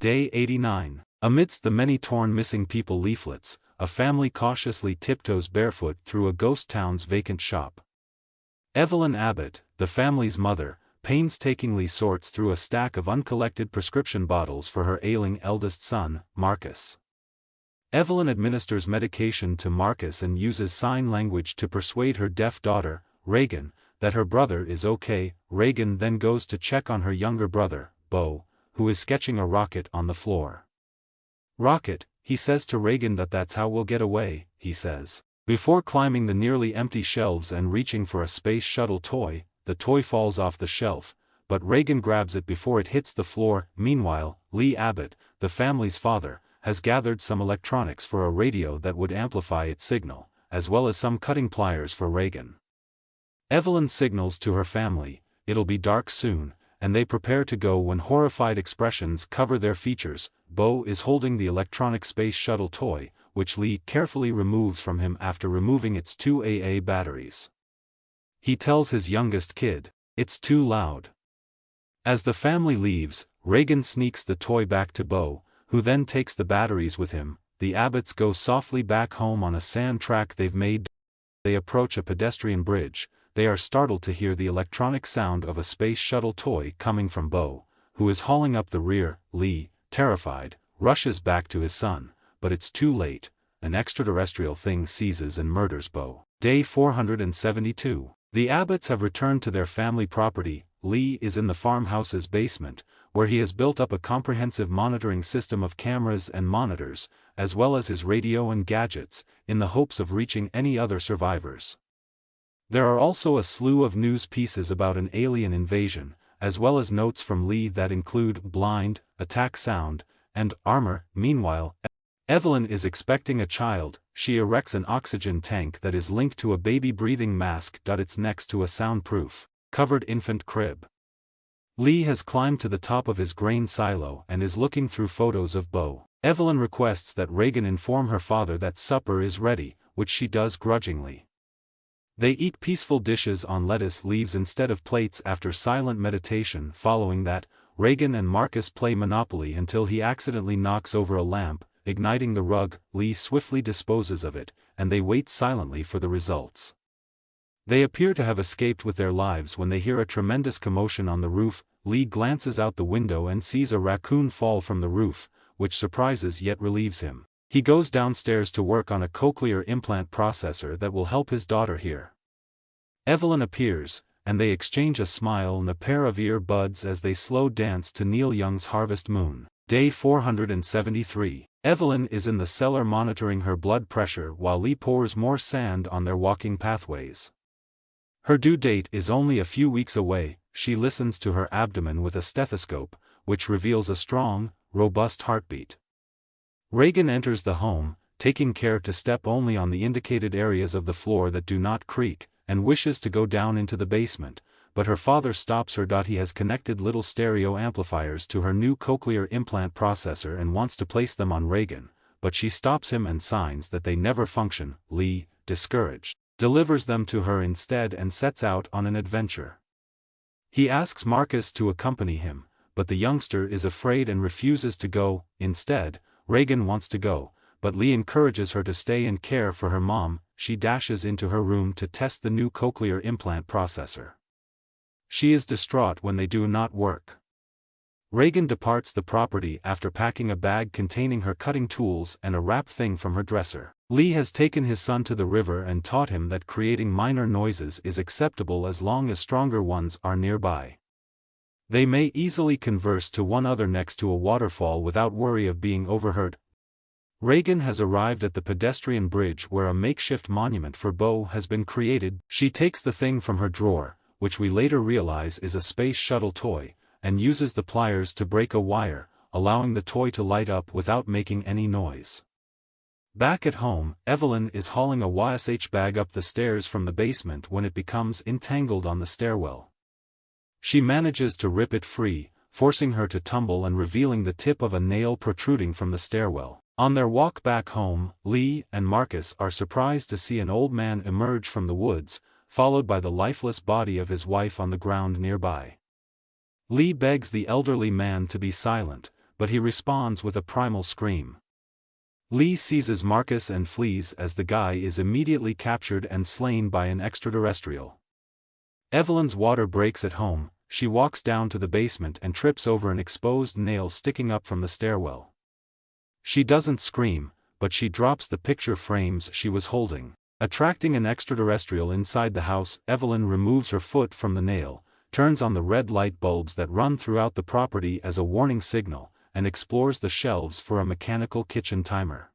Day 89. Amidst the many torn missing people leaflets, a family cautiously tiptoes barefoot through a ghost town's vacant shop. Evelyn Abbott, the family's mother, painstakingly sorts through a stack of uncollected prescription bottles for her ailing eldest son, Marcus. Evelyn administers medication to Marcus and uses sign language to persuade her deaf daughter, Reagan, that her brother is okay. Reagan then goes to check on her younger brother, Bo, who is sketching a rocket on the floor. "Rocket," he says to Reagan. "That's how we'll get away," he says. Before climbing the nearly empty shelves and reaching for a space shuttle toy, the toy falls off the shelf, but Reagan grabs it before it hits the floor. Meanwhile, Lee Abbott, the family's father, has gathered some electronics for a radio that would amplify its signal, as well as some cutting pliers for Reagan. Evelyn signals to her family, "It'll be dark soon," and they prepare to go when horrified expressions cover their features. Bo is holding the electronic space shuttle toy, which Lee carefully removes from him after removing its 2 AA batteries. He tells his youngest kid, "It's too loud." As the family leaves, Reagan sneaks the toy back to Bo, who then takes the batteries with him. The Abbotts go softly back home on a sand track they've made. They approach a pedestrian bridge. They are startled to hear the electronic sound of a space shuttle toy coming from Bo, who is hauling up the rear. Lee, terrified, rushes back to his son, but it's too late. An extraterrestrial thing seizes and murders Bo. Day 472. The Abbotts have returned to their family property. Lee is in the farmhouse's basement, where he has built up a comprehensive monitoring system of cameras and monitors, as well as his radio and gadgets, in the hopes of reaching any other survivors. There are also a slew of news pieces about an alien invasion, as well as notes from Lee that include blind, attack sound, and armor. Meanwhile, Evelyn is expecting a child. She erects an oxygen tank that is linked to a baby breathing mask. It's next to a soundproof, covered infant crib. Lee has climbed to the top of his grain silo and is looking through photos of Bo. Evelyn requests that Reagan inform her father that supper is ready, which she does grudgingly. They eat peaceful dishes on lettuce leaves instead of plates after silent meditation. Following that, Reagan and Marcus play Monopoly until he accidentally knocks over a lamp, igniting the rug. Lee swiftly disposes of it, and they wait silently for the results. They appear to have escaped with their lives when they hear a tremendous commotion on the roof. Lee glances out the window and sees a raccoon fall from the roof, which surprises yet relieves him. He goes downstairs to work on a cochlear implant processor that will help his daughter hear. Evelyn appears, and they exchange a smile and a pair of ear buds as they slow dance to Neil Young's Harvest Moon. Day 473. Evelyn is in the cellar monitoring her blood pressure while Lee pours more sand on their walking pathways. Her due date is only a few weeks away. She listens to her abdomen with a stethoscope, which reveals a strong, robust heartbeat. Reagan enters the home, taking care to step only on the indicated areas of the floor that do not creak, and wishes to go down into the basement, but her father stops her. He has connected little stereo amplifiers to her new cochlear implant processor and wants to place them on Reagan, but she stops him and signs that they never function. Lee, discouraged, delivers them to her instead and sets out on an adventure. He asks Marcus to accompany him, but the youngster is afraid and refuses to go. Instead, Reagan wants to go, but Lee encourages her to stay and care for her mom. She dashes into her room to test the new cochlear implant processor. She is distraught when they do not work. Reagan departs the property after packing a bag containing her cutting tools and a wrapped thing from her dresser. Lee has taken his son to the river and taught him that creating minor noises is acceptable as long as stronger ones are nearby. They may easily converse to one another next to a waterfall without worry of being overheard. Reagan has arrived at the pedestrian bridge where a makeshift monument for Bo has been created. She takes the thing from her drawer, which we later realize is a space shuttle toy, and uses the pliers to break a wire, allowing the toy to light up without making any noise. Back at home, Evelyn is hauling a YSH bag up the stairs from the basement when it becomes entangled on the stairwell. She manages to rip it free, forcing her to tumble and revealing the tip of a nail protruding from the stairwell. On their walk back home, Lee and Marcus are surprised to see an old man emerge from the woods, followed by the lifeless body of his wife on the ground nearby. Lee begs the elderly man to be silent, but he responds with a primal scream. Lee seizes Marcus and flees as the guy is immediately captured and slain by an extraterrestrial. Evelyn's water breaks at home. She walks down to the basement and trips over an exposed nail sticking up from the stairwell. She doesn't scream, but she drops the picture frames she was holding. Attracting an extraterrestrial inside the house, Evelyn removes her foot from the nail, turns on the red light bulbs that run throughout the property as a warning signal, and explores the shelves for a mechanical kitchen timer.